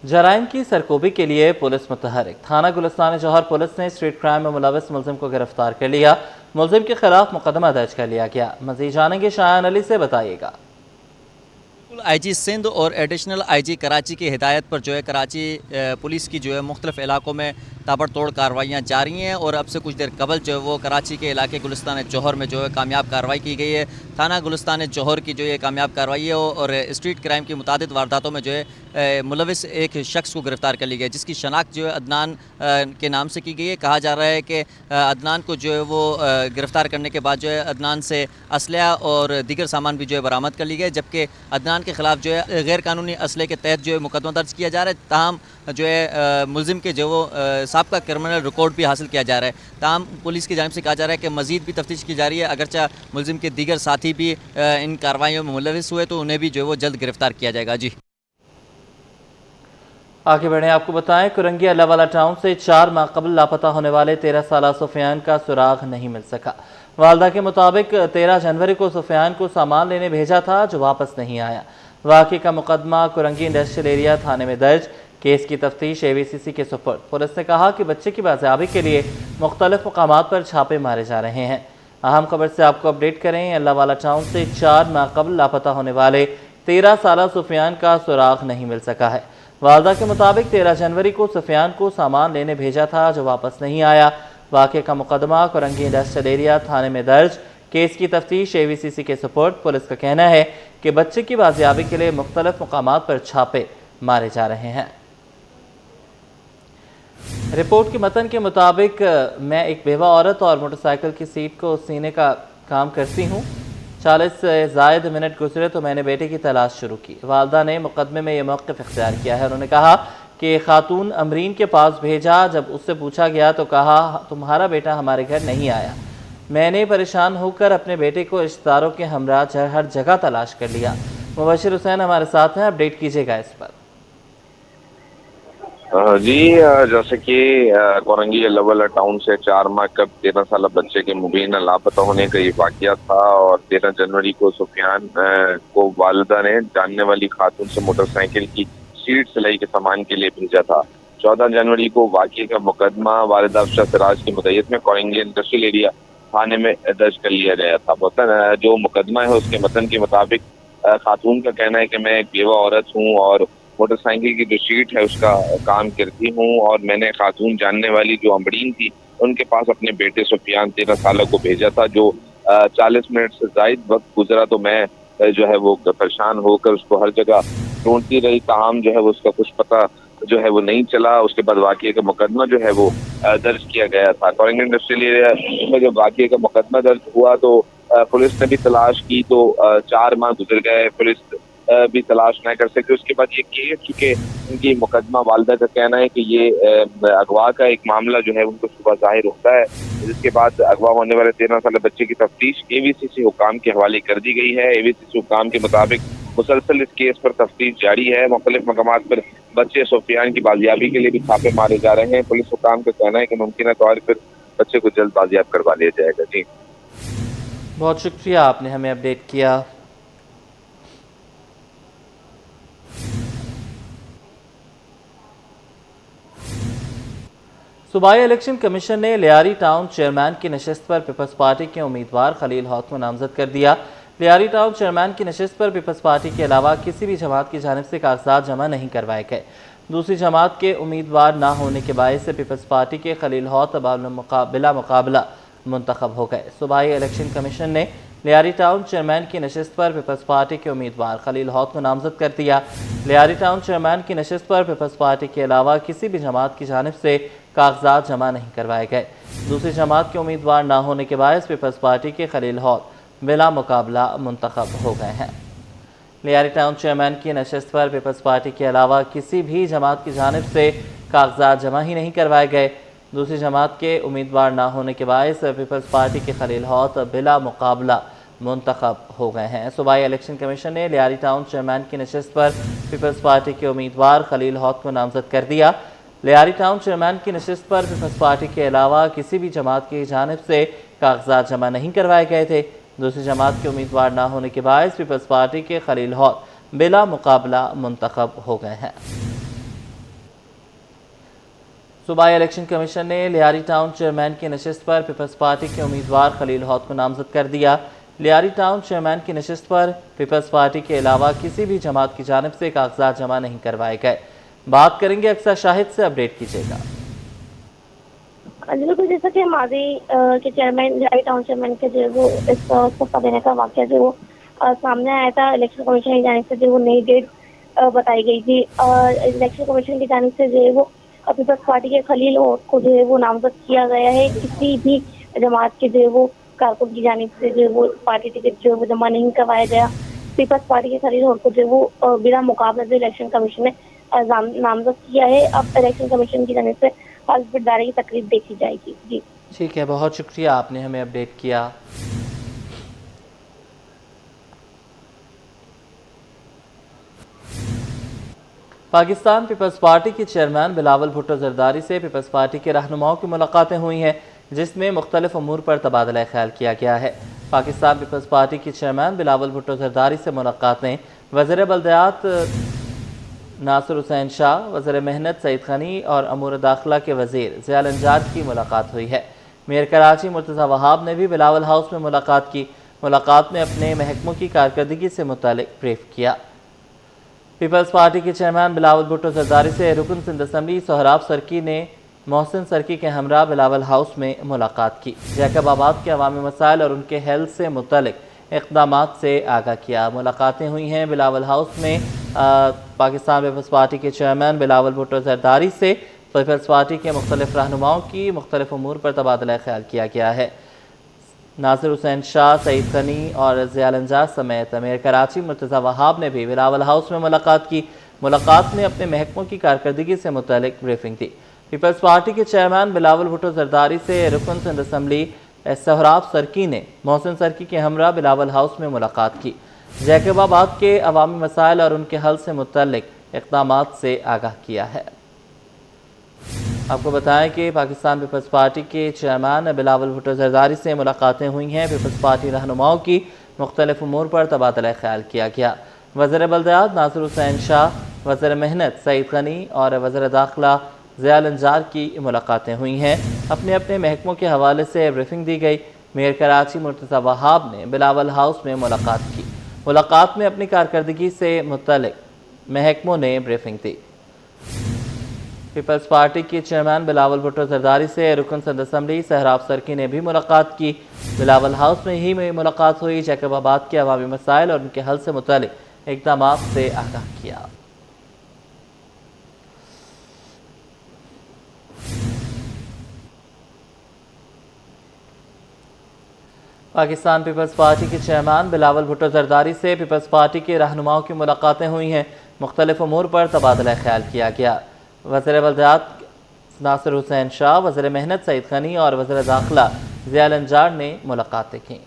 جرائم کی سرکوبی کے لیے پولیس متحرک۔ تھانہ گلستان جوہر پولیس نے اسٹریٹ کرائم میں ملوث ملزم کو گرفتار کر لیا۔ ملزم کے خلاف مقدمہ درج کر لیا گیا۔ مزید جانیں گے شایان علی سے، بتائیے گا۔ آئی جی سندھ اور ایڈیشنل آئی جی کراچی کی ہدایت پر کراچی پولیس کی مختلف علاقوں میں تابڑ توڑ کارروائیاں جاری ہیں، اور اب سے کچھ دیر قبل وہ کراچی کے علاقے گلستان جوہر میں کامیاب کارروائی کی گئی ہے۔ تھانہ گلستان جوہر کی یہ کامیاب کارروائی ہے، اور اسٹریٹ کرائم کی متعدد وارداتوں میں ملوث ایک شخص کو گرفتار کر لی گئی، جس کی شناخت عدنان کے نام سے کی گئی ہے۔ کہا جا رہا ہے کہ عدنان کو وہ گرفتار کرنے کے بعد عدنان سے اسلحہ اور دیگر سامان بھی برآمد کر لی گئے، جبکہ عدنان کے خلاف غیر قانونی اسلحے کے تحت مقدمہ درج کیا جا رہا ہے۔ تاہم ملزم کے سابقہ کرمنل ریکارڈ بھی حاصل کیا جا رہا ہے۔ تاہم پولیس کی جانب سے کہا جا رہا ہے کہ مزید بھی تفتیش کی جا رہی ہے، اگرچہ ملزم کے دیگر ساتھی بھی ان کارروائیوں میں ملوث ہوئے تو انہیں بھی جلد گرفتار کیا جائے گا۔ جی آگے بڑھیں، آپ کو بتائیں کرنگی اللہ والا ٹاؤن سے 4 ماہ قبل لاپتہ ہونے والے 13 سالہ سفیان کا سراغ نہیں مل سکا۔ والدہ کے مطابق 13 جنوری کو سفیان کو سامان لینے بھیجا تھا جو واپس نہیں آیا۔ واقعے کا مقدمہ کرنگی انڈسٹریل ایریا تھانے میں درج، کیس کی تفتیش AVCC کے سپرد۔ پولیس نے کہا کہ بچے کی بازیابی کے لیے مختلف مقامات پر چھاپے مارے جا رہے ہیں۔ اہم خبر سے آپ کو اپڈیٹ کریں، اللہ والا ٹاؤن سے 4 ماہ قبل لاپتہ ہونے والے 13 سالہ سفیان کا سراغ نہیں مل سکا ہے۔ والدہ کے مطابق 13 جنوری کو سفیان کو سامان لینے بھیجا تھا جو واپس نہیں آیا۔ واقعے کا مقدمہ کرنگی انڈسٹریل ایریا تھانے میں درج، کیس کی تفتیش AVCC کے سپرد۔ پولیس کا کہنا ہے کہ بچے کی بازیابی کے لیے مختلف مقامات پر چھاپے مارے جا رہے ہیں۔ رپورٹ کے متن کے مطابق میں ایک بیوہ عورت اور موٹر سائیکل کی سیٹ کو سینے کا کام کرتی ہوں۔ 40 سے زائد منٹ گزرے تو میں نے بیٹے کی تلاش شروع کی۔ والدہ نے مقدمے میں یہ موقف اختیار کیا ہے۔ انہوں نے کہا کہ خاتون امرین کے پاس بھیجا، جب اس سے پوچھا گیا تو کہا تمہارا بیٹا ہمارے گھر نہیں آیا۔ میں نے پریشان ہو کر اپنے بیٹے کو رشتہ داروں کے ہمراہ ہر جگہ تلاش کر لیا۔ مبشر حسین ہمارے ساتھ ہیں، اپڈیٹ کیجیے گا اس پر۔ جی جیسے کہ کورنگی اللہ والا ٹاؤن سے 4 ماہ قبل 13 سالہ بچے کے مبینہ لاپتہ ہونے کا یہ واقعہ تھا، اور 13 جنوری کو سفیان کو والدہ نے جاننے والی خاتون سے موٹر سائیکل کی سیٹ سلائی کے سامان کے لیے بھیجا تھا۔ 14 جنوری کو واقعے کا مقدمہ والدہ افشا سراج کی مدعیت میں کورنگی انڈسٹریل ایریا تھانے میں درج کر لیا گیا تھا۔ جو مقدمہ ہے اس کے متن کے مطابق خاتون کا کہنا ہے کہ میں ایک بیوہ عورت ہوں اور موٹر سائیکل کی جو سیٹ ہے اس کا کام کرتی ہوں، اور میں نے خاتون جاننے والی جو امبرین تھی ان کے پاس اپنے بیٹے سفیان 13 سالہ کو بھیجا تھا، جو 40 منٹ سے زائد وقت گزرا تو میں وہ پریشان ہو کر اس کو ہر جگہ ڈھونڈتی رہی، تاہم وہ اس کا کچھ پتہ وہ نہیں چلا۔ اس کے بعد واقعے کا مقدمہ وہ درج کیا گیا تھا۔ کورنگی انڈسٹریل ایریا میں جب واقعے کا مقدمہ درج ہوا تو پولیس نے بھی تلاش کی، تو 4 ماہ گزر گئے، پولیس بھی تلاش نہ کر سکے۔ اس کے بعد یہ کیس چونکہ ان کی مقدمہ والدہ کا کہنا ہے کہ یہ اغوا کا ایک معاملہ ان کو صبح ظاہر ہوتا ہے، جس کے بعد اغوا ہونے والے 13 سالہ بچے کی تفتیش AVCC حکام کے حوالے کر دی گئی ہے۔ AVCC حکام کے مطابق مسلسل اس کیس پر تفتیش جاری ہے۔ مختلف مقامات پر بچے سفیان کی بازیابی کے لیے بھی چھاپے مارے جا رہے ہیں۔ پولیس حکام کا کہنا ہے کہ ممکنہ طور پر بچے کو جلد بازیاب کروا لیا جائے گا۔ جی بہت شکریہ، آپ نے ہمیں اپڈیٹ کیا۔ صوبائی الیکشن کمیشن نے لیاری ٹاؤن چیئرمین کی نشست پر پیپلز پارٹی کے امیدوار خلیل ہوت کو نامزد کر دیا۔ لیاری ٹاؤن چیئرمین کی نشست پر پیپلز پارٹی کے علاوہ کسی بھی جماعت کی جانب سے کاغذات جمع نہیں کروائے گئے۔ دوسری جماعت کے امیدوار نہ ہونے کے باعث سے پیپلز پارٹی کے خلیل ہوت بلا مقابلہ منتخب ہو گئے۔ صوبائی الیکشن کمیشن نے لیاری ٹاؤن چیئرمین کی نشست پر پیپلز پارٹی کے امیدوار خلیل ہوت کو نامزد کر دیا۔ لیاری ٹاؤن چیئرمین کی نشست پر پیپلز پارٹی کے علاوہ کسی بھی جماعت کی جانب سے کاغذات جمع نہیں کروائے گئے۔ دوسری جماعت کے امیدوار نہ ہونے کے باعث پیپلز پارٹی کے خلیل ہوت بلا مقابلہ منتخب ہو گئے ہیں۔ لیاری ٹاؤن چیئرمین کی نشست پر پیپلز پارٹی کے علاوہ کسی بھی جماعت کی جانب سے کاغذات جمع ہی نہیں کروائے گئے۔ دوسری جماعت کے امیدوار نہ ہونے کے باعث پیپلز پارٹی کے خلیل ہوت بلا مقابلہ منتخب ہو گئے ہیں۔ صوبائی الیکشن کمیشن نے لیاری ٹاؤن چیئرمین کی نشست پر پیپلز پارٹی کے امیدوار خلیل ہوت کو نامزد کر دیا۔ لیاری ٹاؤن چیئرمین کی نشست پر پیپلز پارٹی کے علاوہ کسی بھی جماعت کی جانب سے کاغذات جمع نہیں کروائے گئے تھے۔ دوسری جماعت کے امیدوار نہ ہونے کے باعث پیپلز پارٹی کے خلیل ہوت بلا مقابلہ منتخب ہو گئے ہیں۔ صوبائی الیکشن کمیشن نے لیاری ٹاؤن چیئرمین کی نشست پر پیپلز پارٹی کے علاوہ کسی بھی جماعت کی جانب سے کاغذات جمع نہیں کروائے گئے تھے۔ دوسری جماعت کے امیدوار نہ ہونے کے باعث پیپلز پارٹی کے خلیل ہوت بلا مقابلہ منتخب ہو گئے ہیں۔ صوبائی الیکشن کمیشن نے لیاری ٹاؤن چیئرمین کی نشست پر پیپلز پارٹی کے امیدوار خلیل ہاؤت کو نامزد کر دیا۔ لیاری ٹاؤن چیئرمین کی نشست پر پیپلز پارٹی کے علاوہ کسی بھی جماعت کی جانب سے کاغذات جمع نہیں کروائے گئے۔ بات کریں گے اکثر شاہد سے، اپڈیٹ کیجیے گا۔ بالکل، جیسا کہ ماضی کے چیئرمین لیاری ٹاؤن چیئرمین کے جو وہ استعفیٰ دینے کا واقعہ جو وہ سامنے آیا تھا، الیکشن کمیشن کی جانب سے جو وہ نئی ڈیٹ بتائی گئی تھی اور الیکشن کمیشن کی جانب سے جو ہے وہ پیپلز پارٹی کے خلیل ہاؤت کو جو ہے وہ نامزد کیا گیا ہے۔ کسی بھی جماعت کے جو ہے وہ کارکن کی جانب سے جو ہے وہ پارٹی ٹکٹ جو ہے وہ جمع نہیں کروایا گیا۔ پیپلز پارٹی کے خلیل ہاؤت کو جو ہے وہ بلا مقابلہ جو الیکشن کمیشن نے نامزد کیا ہے۔ اب الیکشن کمیشن کی جانب سے حلف برداری کی تقریب دیکھی جائے گی۔ جی ٹھیک ہے، بہت شکریہ، آپ نے ہمیں اپڈیٹ کیا۔ پاکستان پیپلز پارٹی کی چیئرمین بلاول بھٹو زرداری سے پیپلز پارٹی کے رہنماؤں کی ملاقاتیں ہوئی ہیں، جس میں مختلف امور پر تبادلہ خیال کیا گیا ہے۔ پاکستان پیپلز پارٹی کی چیئرمین بلاول بھٹو زرداری سے ملاقاتیں وزیر بلدیات ناصر حسین شاہ، وزیر محنت سعید غنی اور امور داخلہ کے وزیر ضیاء الانجار کی ملاقات ہوئی ہے۔ میئر کراچی مرتضی وہاب نے بھی بلاول ہاؤس میں ملاقات کی۔ ملاقات میں اپنے محکموں کی کارکردگی سے متعلق بریف کیا۔ پیپلز پارٹی کے چیئرمین بلاول بھٹو زرداری سے رکن سندھ اسمبلی سہراب سرکی نے محسن سرکی کے ہمراہ بلاول ہاؤس میں ملاقات کی۔ جیکب آباد کے عوامی مسائل اور ان کے حل سے متعلق اقدامات سے آگاہ کیا۔ ملاقاتیں ہوئی ہیں بلاول ہاؤس میں پاکستان پیپلز پارٹی کے چیئرمین بلاول بھٹو زرداری سے پیپلز پارٹی کے مختلف رہنماؤں کی مختلف امور پر تبادلہ خیال کیا گیا ہے۔ ناصر حسین شاہ، سعید غنی اور ضیاء الانجار سمیت میئر کراچی مرتضی وہاب نے بھی بلاول ہاؤس میں ملاقات کی۔ ملاقات میں اپنے محکموں کی کارکردگی سے متعلق بریفنگ دی۔ پیپلز پارٹی کے چیئرمین بلاول بھٹو زرداری سے رکن سندھ اسمبلی سہراب سرکی نے محسن سرکی کے ہمراہ بلاول ہاؤس میں ملاقات کی۔ جیکب آباد کے عوامی مسائل اور ان کے حل سے متعلق اقدامات سے آگاہ کیا ہے۔ آپ کو بتائیں کہ پاکستان پیپلز پارٹی کے چیئرمین بلاول بھٹو زرداری سے ملاقاتیں ہوئی ہیں۔ پیپلز پارٹی رہنماؤں کی مختلف امور پر تبادلہ خیال کیا گیا۔ وزیر بلدیات ناصر حسین شاہ، وزیر محنت سعید غنی اور وزیر داخلہ ضیاء الانجار کی ملاقاتیں ہوئی ہیں۔ اپنے اپنے محکموں کے حوالے سے بریفنگ دی گئی۔ میئر کراچی مرتضی وہاب نے بلاول ہاؤس میں ملاقات کی۔ ملاقات میں اپنی کارکردگی سے متعلق محکموں نے بریفنگ دی۔ پیپلز پارٹی کے چیئرمین بلاول بھٹو زرداری سے رکن سندھ اسمبلی سہراب سرکی نے بھی ملاقات کی۔ بلاول ہاؤس میں ہی ملاقات ہوئی۔ جیکب آباد کے عوامی مسائل اور ان کے حل سے متعلق اقدامات سے آگاہ کیا۔ پاکستان پیپلز پارٹی کے چیئرمین بلاول بھٹو زرداری سے پیپلز پارٹی کے رہنماؤں کی ملاقاتیں ہوئی ہیں۔ مختلف امور پر تبادلہ خیال کیا گیا۔ وزیر بلدیات ناصر حسین شاہ، وزیر محنت سعید غنی اور وزیر داخلہ ضیاء الانجار نے ملاقاتیں کیں۔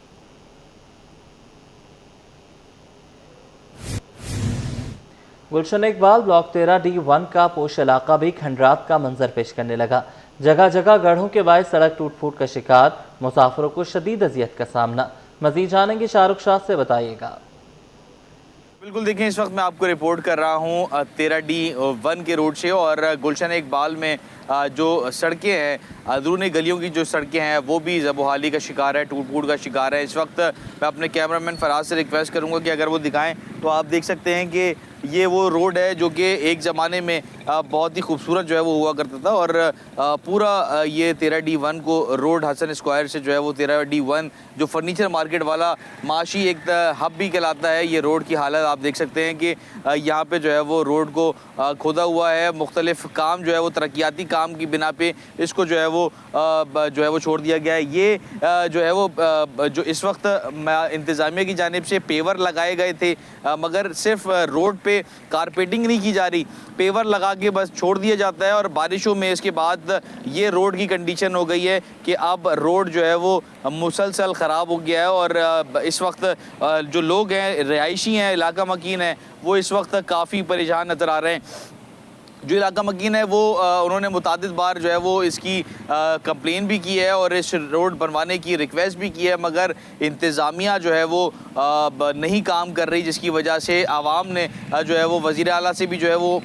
گلشن اقبال بلاک 13D1 کا پوش علاقہ بھی کھنڈرات کا منظر پیش کرنے لگا۔ جگہ جگہ گڑھوں کے باعث سڑک ٹوٹ پھوٹ کا شکار، مسافروں کو شدید اذیت کا سامنا۔ مزید جانیں گے شاہ رخ شاہ سے، بتائیے گا۔ بالکل، دیکھیں اس وقت میں آپ کو رپورٹ کر رہا ہوں 13D1 کے روڈ سے، اور گلشن اقبال میں جو سڑکیں ہیں، اندرونی گلیوں کی جو سڑکیں ہیں وہ بھی زب و حالی کا شکار ہے، ٹوٹ پھوٹ کا شکار ہے۔ اس وقت میں اپنے کیمرامین فراز سے ریکویسٹ کروں گا کہ اگر وہ دکھائیں تو آپ دیکھ سکتے ہیں کہ یہ وہ روڈ ہے جو کہ ایک زمانے میں بہت ہی خوبصورت جو ہے وہ ہوا کرتا تھا، اور پورا یہ 13D1 کو روڈ حسن اسکوائر سے جو ہے وہ 13D1 جو فرنیچر مارکیٹ والا معاشی ایک ہب بھی کہلاتا ہے، یہ روڈ کی حالت آپ دیکھ سکتے ہیں کہ یہاں پہ جو ہے وہ روڈ کو کھودا ہوا ہے۔ مختلف کام جو ہے وہ ترقیاتی کام کی بنا پہ اس کو جو ہے وہ چھوڑ دیا گیا ہے۔ یہ جو ہے وہ جو اس وقت انتظامیہ کی جانب سے پیور لگائے گئے تھے، مگر صرف روڈ پہ کارپیٹنگ نہیں کی جا رہی، پیور لگا کے بس چھوڑ دیا جاتا ہے، اور بارشوں میں اس کے بعد یہ روڈ کی کنڈیشن ہو گئی ہے کہ اب روڈ جو ہے وہ مسلسل خراب ہو گیا ہے، اور اس وقت جو لوگ ہیں، رہائشی ہیں، علاقہ مکین ہیں، وہ اس وقت کافی پریشان نظر آ رہے ہیں۔ جو علاقہ مکین ہے وہ انہوں نے متعدد بار جو ہے وہ اس کی کمپلین بھی کی ہے اور اس روڈ بنوانے کی ریکویسٹ بھی کی ہے، مگر انتظامیہ جو ہے وہ نہیں کام کر رہی، جس کی وجہ سے عوام نے جو ہے وہ وزیر اعلیٰ سے بھی جو ہے وہ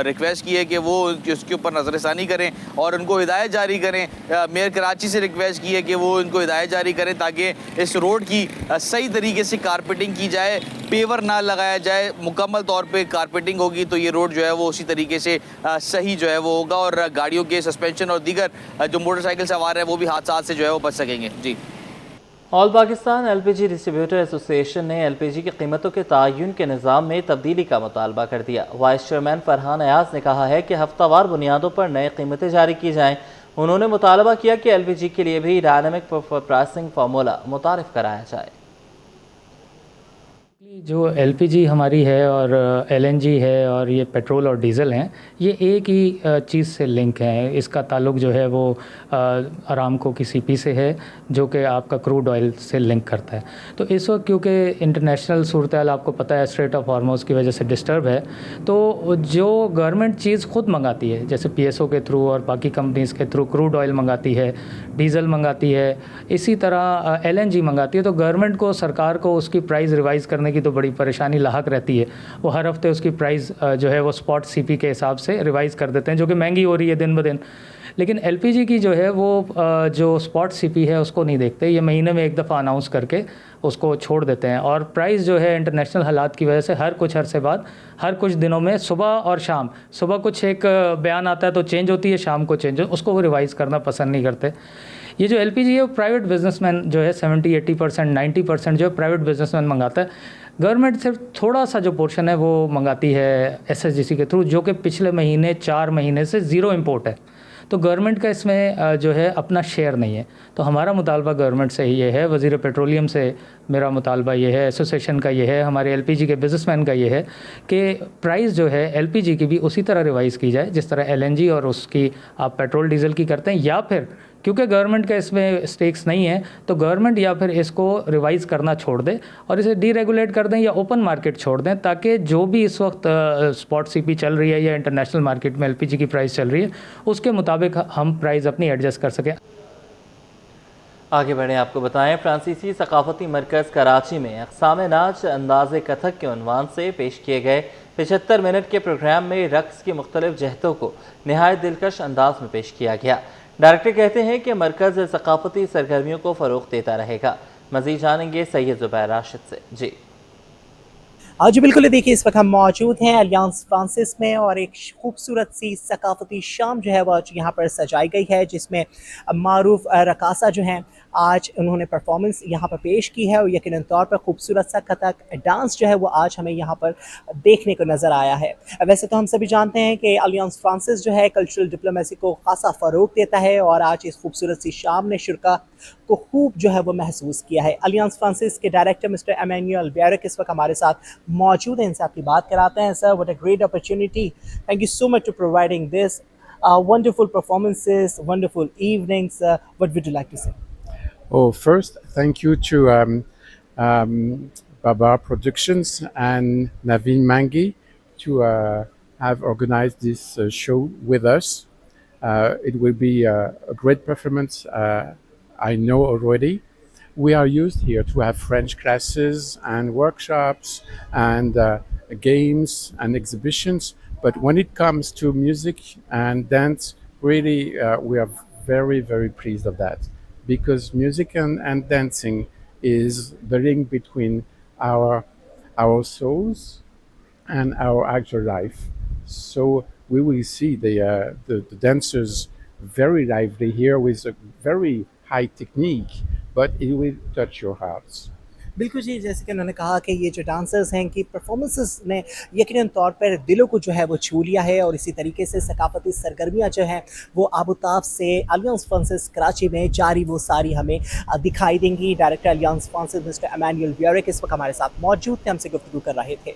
ریکویسٹ کی ہے کہ وہ اس کے اوپر نظر ثانی کریں اور ان کو ہدایت جاری کریں۔ میئر کراچی سے ریکویسٹ کی ہے کہ وہ ان کو ہدایت جاری کریں تاکہ اس روڈ کی صحیح طریقے سے کارپیٹنگ کی جائے، پیور نہ لگایا جائے، مکمل طور پہ کارپیٹنگ ہوگی تو یہ روڈ جو ہے وہ اسی طریقے سے صحیح جو ہے وہ ہوگا اور گاڑیوں کے سسپینشن اور دیگر جو موٹر سائیکل سوار ہیں وہ بھی حادثات سے جو ہے وہ بچ سکیں گے۔ جی، آل پاکستان ایل پی جی ڈسٹریبیوٹر ایسوسی ایشن نے ایل پی جی کی قیمتوں کے تعین کے نظام میں تبدیلی کا مطالبہ کر دیا۔ وائس چیئرمین فرحان ایاز نے کہا ہے کہ ہفتہ وار بنیادوں پر نئے قیمتیں جاری کی جائیں۔ انہوں نے مطالبہ کیا کہ ایل پی جی کے لیے بھی ڈائنامک پرائسنگ فارمولا متعارف کرایا جائے۔ جو ایل پی جی ہماری ہے اور ایل این جی ہے اور یہ پیٹرول اور ڈیزل ہیں، یہ ایک ہی چیز سے لنک ہیں۔ اس کا تعلق جو ہے وہ ارامکو کی سی پی سے ہے جو کہ آپ کا کروڈ آئل سے لنک کرتا ہے۔ تو اس وقت کیونکہ انٹرنیشنل صورتحال آپ کو پتہ ہے اسٹریٹ آف ہارموز کی وجہ سے ڈسٹرب ہے، تو جو گورنمنٹ چیز خود منگاتی ہے جیسے پی ایس او کے تھرو اور باقی کمپنیز کے تھرو کروڈ آئل منگاتی ہے، ڈیزل منگاتی ہے، اسی طرح ایل این جی منگاتی ہے، تو گورنمنٹ کو، سرکار کو اس کی پرائز ریوائز کرنے کی تو بڑی پریشانی لاحق رہتی ہے۔ وہ ہر ہفتے اس کی پرائز جو ہے وہ اسپاٹ سی پی کے حساب سے ریوائز کر دیتے ہیں جو کہ مہنگی ہو رہی ہے دن بدن۔ لیکن ایل پی جی کی جو ہے وہ جو اسپاٹ سی پی ہے اس کو نہیں دیکھتے، یہ مہینے میں ایک دفعہ اناؤنس کر کے اس کو چھوڑ دیتے ہیں، اور پرائز جو ہے انٹرنیشنل حالات کی وجہ سے ہر کچھ عرصے بعد، ہر کچھ دنوں میں صبح اور شام، صبح کچھ ایک بیان آتا ہے تو چینج ہوتی ہے، شام کو چینج، اس کو وہ ریوائز کرنا پسند نہیں کرتے۔ یہ جو ایل پی جی ہے وہ پرائیویٹ بزنس مین جو ہے 70-80%، 90% جو ہے پرائیویٹ بزنس مین منگاتا ہے۔ گورنمنٹ صرف تھوڑا سا جو پورشن ہے وہ منگاتی ہے ایس ایس جی سی کے تھرو، جو کہ پچھلے مہینے 4 مہینے سے زیرو امپورٹ ہے۔ تو گورنمنٹ کا اس میں جو ہے اپنا شیئر نہیں ہے۔ تو ہمارا مطالبہ گورنمنٹ سے یہ ہے، وزیر پیٹرولیم سے میرا مطالبہ یہ ہے، ایسوسیشن کا یہ ہے، ہمارے ایل پی جی کے بزنس مین کا یہ ہے کہ پرائز جو ہے ایل پی جی کی بھی اسی طرح ریوائز کی جائے جس طرح ایل این جی اور اس کی آپ پیٹرول ڈیزل کی کرتے ہیں، یا پھر کیونکہ گورنمنٹ کا اس میں اسٹیکس نہیں ہے تو گورنمنٹ یا پھر اس کو ریوائز کرنا چھوڑ دے اور اسے ڈی ریگولیٹ کر دیں یا اوپن مارکیٹ چھوڑ دیں، تاکہ جو بھی اس وقت اسپاٹ سی پی چل رہی ہے یا انٹرنیشنل مارکیٹ میں ایل پی جی کی پرائز چل رہی ہے اس کے مطابق ہم پرائز اپنی ایڈجسٹ کر سکیں۔ آگے بڑھیں، آپ کو بتائیں فرانسیسی ثقافتی مرکز کراچی میں اقسام ناچ انداز کتھک کے عنوان سے پیش کیے گئے 75 منٹ کے پروگرام میں رقص کی مختلف جہتوں کو نہایت دلکش انداز میں پیش کیا گیا۔ ڈائریکٹر کہتے ہیں کہ مرکز ثقافتی سرگرمیوں کو فروغ دیتا رہے گا۔ مزید جانیں گے سید زبیر راشد سے۔ جی جی بالکل، دیکھیے اس وقت ہم موجود ہیں الیانس فرانسس میں اور ایک خوبصورت سی ثقافتی شام جو ہے وہ یہاں پر سجائی گئی ہے، جس میں معروف رقاصہ جو ہیں آج انہوں نے پرفارمنس یہاں پر پیش کی ہے اور یقیناً طور پر خوبصورت سا کتھک ڈانس جو ہے وہ آج ہمیں یہاں پر دیکھنے کو نظر آیا ہے۔ ویسے تو ہم سبھی جانتے ہیں کہ الیانس فرانسس جو ہے کلچرل ڈپلومیسی کو خاصا فروغ دیتا ہے اور آج اس خوبصورت سی شام نے شرکا کو خوب جو ہے وہ محسوس کیا ہے۔ الیانس فرانسس کے ڈائریکٹر مسٹر ایمینوئل ویرک اس وقت ہمارے ساتھ موجود ہیں، ان سے آپ کی بات کراتے ہیں۔ سر، what a great opportunity. Thank you so much for providing this wonderful performances, wonderful evenings. What would you like to say? Oh, first, thank you to Baba Productions and Naveen Mangi to have organized this show with us. It will be a great performance, I know already. We are used here to have French classes and workshops and games and exhibitions, but when it comes to music and dance, really we are very, very pleased of that. Because music and dancing is the link between our souls and our actual life. So we will see the dancers very lively here with a very high technique, but it will touch your hearts. بالکل جی، جیسے کہ انہوں نے کہا کہ یہ جو dancers ہیں کہ پرفارمنسز نے یقیناً طور پر دلوں کو جو ہے وہ چھو لیا ہے اور اسی طریقے سے ثقافتی سرگرمیاں جو ہیں وہ آبوتاف سے الیانس فرانسس کراچی میں جاری وہ ساری ہمیں دکھائی دیں گی۔ Director الیانس Francis mister Immanuel Virk اس وقت ہمارے ساتھ موجود تھے، ہم سے گفتگو کر رہے تھے۔